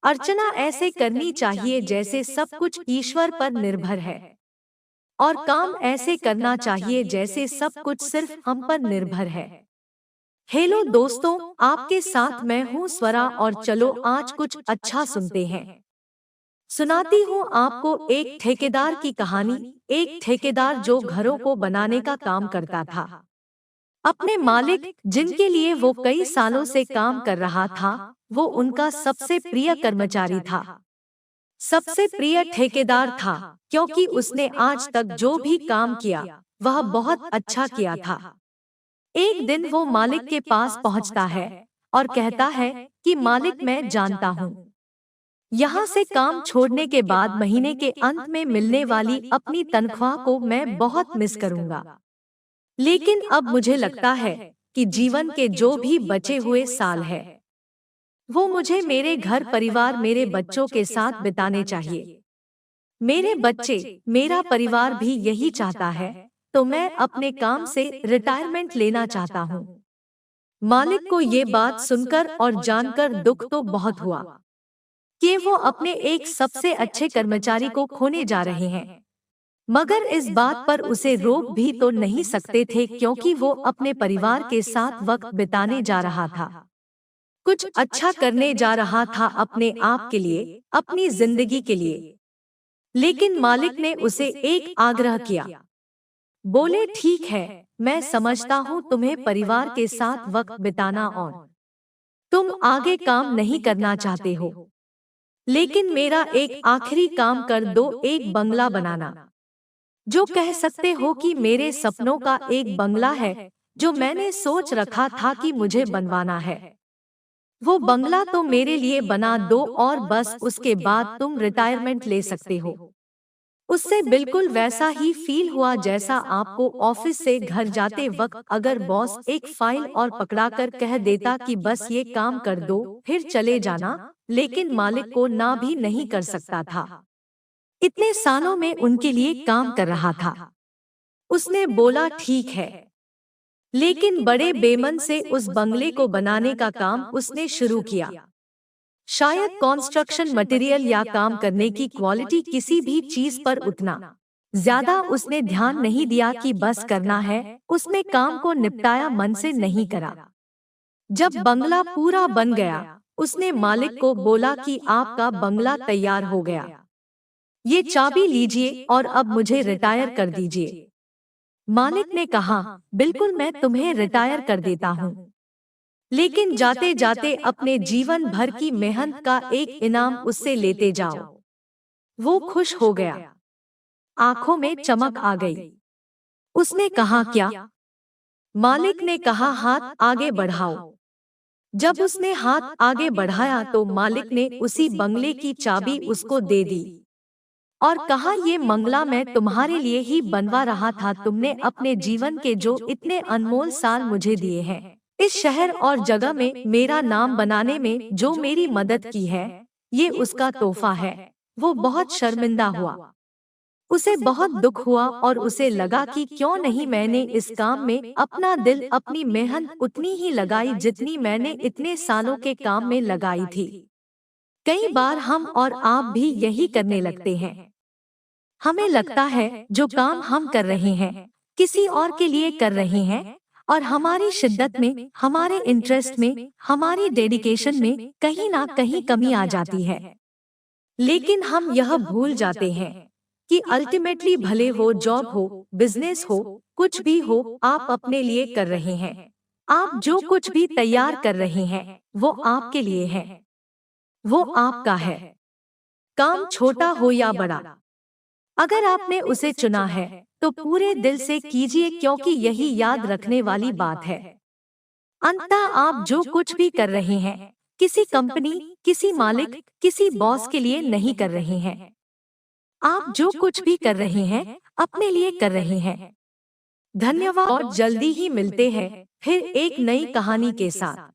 अर्चना ऐसे करनी चाहिए जैसे सब कुछ ईश्वर पर निर्भर है, और काम ऐसे करना चाहिए जैसे सब कुछ सिर्फ हम पर निर्भर है। हेलो दोस्तों, आपके साथ मैं हूँ स्वरा और चलो आज कुछ अच्छा सुनते हैं। सुनाती हूँ आपको एक ठेकेदार की कहानी। एक ठेकेदार जो घरों को बनाने का काम करता था। अपने मालिक जिनके लिए वो कई सालों से काम कर रहा था, वो उनका सबसे प्रिय कर्मचारी था। सबसे प्रिय ठेकेदार था क्योंकि उसने आज तक जो भी काम किया वह बहुत अच्छा किया था। एक दिन वो मालिक के पास पहुंचता है और कहता है कि मालिक, मैं जानता हूँ यहाँ से काम छोड़ने के बाद महीने के अंत में मिलने वाली अपनी तनख्वाह को मैं बहुत मिस करूंगा। लेकिन अब मुझे लगता है कि जीवन के जो भी बचे हुए साल है वो मुझे मेरे घर परिवार, मेरे बच्चों के साथ बिताने चाहिए। मेरे बच्चे, मेरा परिवार भी यही चाहता है, तो मैं अपने काम से रिटायरमेंट लेना चाहता हूँ। मालिक को ये बात सुनकर और जानकर दुख तो बहुत हुआ कि वो अपने एक सबसे अच्छे कर्मचारी को खोने जा रहे हैं। मगर इस बात पर उसे रोक भी तो नहीं सकते थे क्योंकि वो अपने परिवार के साथ वक्त बिताने जा रहा था, कुछ अच्छा करने जा रहा था अपने आप के लिए, अपनी जिंदगी के लिए। लेकिन मालिक ने उसे एक आग्रह किया। बोले, ठीक है, मैं समझता हूँ तुम्हें परिवार के साथ वक्त बिताना और तुम आगे काम नहीं करना चाहते हो, लेकिन मेरा एक आखिरी काम कर दो, एक बंगला बनाना। जो कह सकते हो कि मेरे सपनों का एक बंगला है जो मैंने सोच रखा था कि मुझे बनवाना है। वो बंगला तो मेरे लिए बना दो और बस उसके बाद तुम रिटायरमेंट ले सकते हो। उससे बिल्कुल वैसा ही फील हुआ जैसा आपको ऑफिस से घर जाते वक्त अगर बॉस एक फाइल और पकड़ाकर कह देता कि बस ये काम कर दो फिर चले जाना, लेकिन मालिक को ना भी नहीं कर सकता था। इतने सालों में उनके लिए काम कर रहा था। उसने बोला, ठीक है, लेकिन बड़े बेमन से उस बंगले को बनाने का काम उसने शुरू किया। शायद कंस्ट्रक्शन मटेरियल या काम करने की क्वालिटी किसी भी चीज पर उतना ज्यादा उसने ध्यान नहीं दिया कि बस करना है, उसने काम को निपटाया, मन से नहीं करा। जब बंगला पूरा बन गया, उसने मालिक को बोला कि आपका बंगला तैयार हो गया, ये चाबी लीजिए और अब मुझे रिटायर कर दीजिए। मालिक ने कहा, बिल्कुल, मैं तुम्हें रिटायर कर देता हूँ, लेकिन जाते जाते अपने जीवन भर की मेहनत का एक इनाम उससे लेते जाओ। वो खुश हो गया, आंखों में चमक आ गई। उसने कहा, क्या? मालिक ने कहा, हाथ आगे बढ़ाओ। जब उसने हाथ आगे बढ़ाया तो मालिक ने उसी बंगले की चाबी उसको दे दी और कहा, ये बंगला मैं तुम्हारे लिए ही बनवा रहा था। तुमने अपने जीवन के जो इतने अनमोल साल मुझे दिए हैं, इस शहर और जगह में मेरा नाम बनाने में जो मेरी मदद की है, ये उसका तोहफा है। वो बहुत शर्मिंदा हुआ, उसे बहुत दुख हुआ और उसे लगा कि क्यों नहीं मैंने इस काम में अपना दिल, अपनी मेहनत उतनी ही लगाई जितनी मैंने इतने सालों के काम में लगाई थी। कई बार हम और आप भी यही करने लगते हैं। हमें लगता है जो काम हम कर रहे हैं किसी और के लिए कर रहे हैं, और हमारी शिद्दत में, हमारे इंटरेस्ट में, हमारी डेडिकेशन में कहीं ना कहीं कमी आ जाती है। लेकिन हम यह भूल जाते हैं कि अल्टीमेटली भले वो जॉब हो, बिजनेस हो, कुछ भी हो, आप अपने लिए कर रहे हैं। आप जो कुछ भी तैयार कर रहे हैं वो आपके लिए है, वो आपका है। काम छोटा हो या बड़ा, अगर आपने उसे चुना है तो पूरे दिल से कीजिए, क्योंकि यही याद रखने वाली बात है। अंततः आप जो कुछ भी कर रहे हैं किसी कंपनी, किसी मालिक, किसी बॉस के लिए नहीं कर रहे हैं। आप जो कुछ भी कर रहे हैं अपने लिए कर रहे हैं। धन्यवाद और जल्दी ही मिलते हैं फिर एक नई कहानी के साथ।